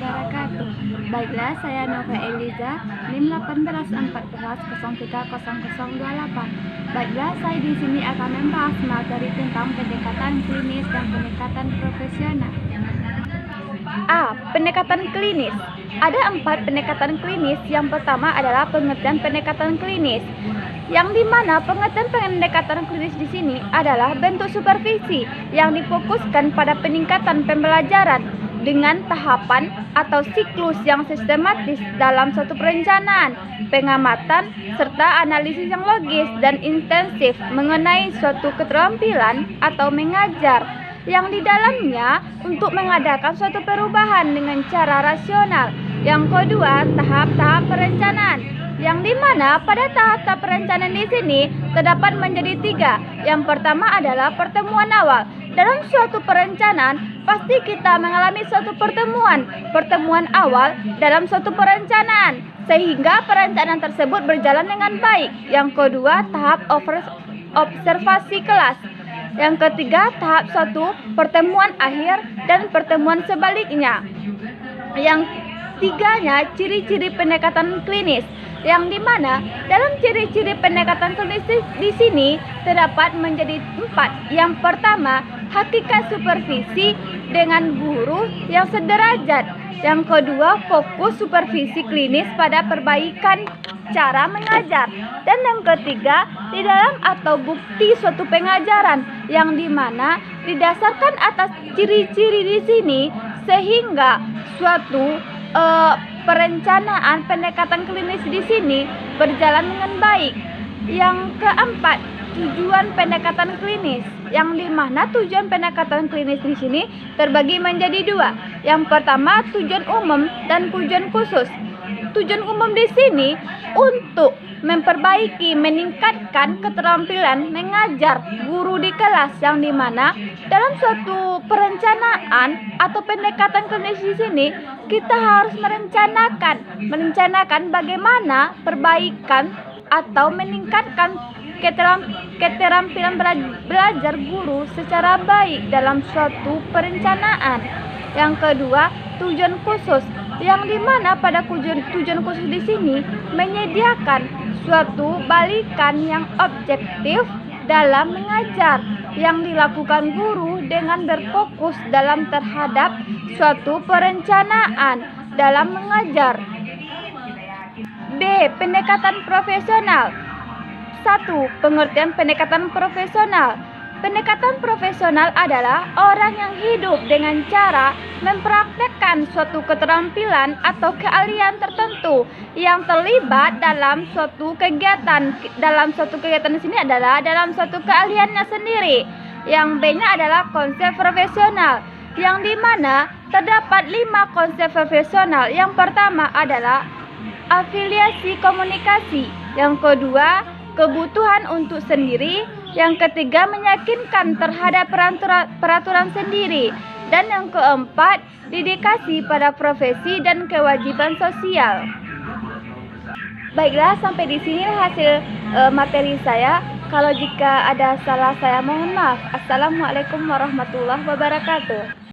wabarakatuh. Baiklah, saya Nova Eliza, NIM 1814030028. Baiklah, saya di sini akan membahas materi tentang pendekatan klinis dan pendekatan profesional. A. Pendekatan klinis. Ada 4 pendekatan klinis. Yang pertama adalah pengertian pendekatan klinis, yang dimana pengertian pendekatan klinis di sini adalah bentuk supervisi yang difokuskan pada peningkatan pembelajaran dengan tahapan atau siklus yang sistematis dalam suatu perencanaan, pengamatan, serta analisis yang logis dan intensif mengenai suatu keterampilan atau mengajar yang di dalamnya untuk mengadakan suatu perubahan dengan cara rasional. Yang kedua, tahap-tahap perencanaan, yang dimana pada tahap-tahap perencanaan di sini terdapat menjadi 3. Yang pertama adalah pertemuan awal. Dalam suatu perencanaan pasti kita mengalami suatu pertemuan awal dalam suatu perencanaan sehingga perencanaan tersebut berjalan dengan baik. Yang kedua, tahap observasi kelas. Yang ketiga, tahap 1 pertemuan akhir dan pertemuan sebaliknya. Yang tiganya, ciri-ciri pendekatan klinis, yang dimana dalam ciri-ciri pendekatan klinis di sini terdapat menjadi 4. Yang pertama, hakikat supervisi dengan guru yang sederajat. Yang kedua, fokus supervisi klinis pada perbaikan cara mengajar. Dan yang ketiga, di dalam atau bukti suatu pengajaran, yang dimana didasarkan atas ciri-ciri di sini sehingga suatu perencanaan pendekatan klinis di sini berjalan dengan baik. Yang keempat, tujuan pendekatan klinis, yang dimana tujuan pendekatan klinis di sini terbagi menjadi 2. Yang pertama, tujuan umum dan tujuan khusus. Tujuan umum di sini untuk memperbaiki, meningkatkan keterampilan mengajar guru di kelas, yang dimana dalam suatu perencanaan atau pendekatan klinis di sini kita harus merencanakan bagaimana perbaikan atau meningkatkan keterampilan belajar guru secara baik dalam suatu perencanaan. Yang kedua, tujuan khusus, yang dimana pada tujuan khusus di sini menyediakan suatu balikan yang objektif dalam mengajar yang dilakukan guru dengan berfokus dalam terhadap suatu perencanaan dalam mengajar. B. Pendekatan profesional. 1. Pengertian pendekatan profesional. Pendekatan profesional adalah orang yang hidup dengan cara mempraktekkan suatu keterampilan atau keahlian tertentu yang terlibat dalam suatu kegiatan. Dalam suatu kegiatan di sini adalah dalam suatu keahliannya sendiri. Yang B-nya adalah konsep profesional, yang dimana terdapat 5 konsep profesional. Yang pertama adalah afiliasi komunikasi. Yang kedua, kebutuhan untuk sendiri. Yang ketiga, meyakinkan terhadap peraturan sendiri. Dan yang keempat, dedikasi pada profesi dan kewajiban sosial. Baiklah, sampai di sini hasil materi saya. Kalau jika ada salah, saya mohon maaf. Assalamualaikum warahmatullahi wabarakatuh.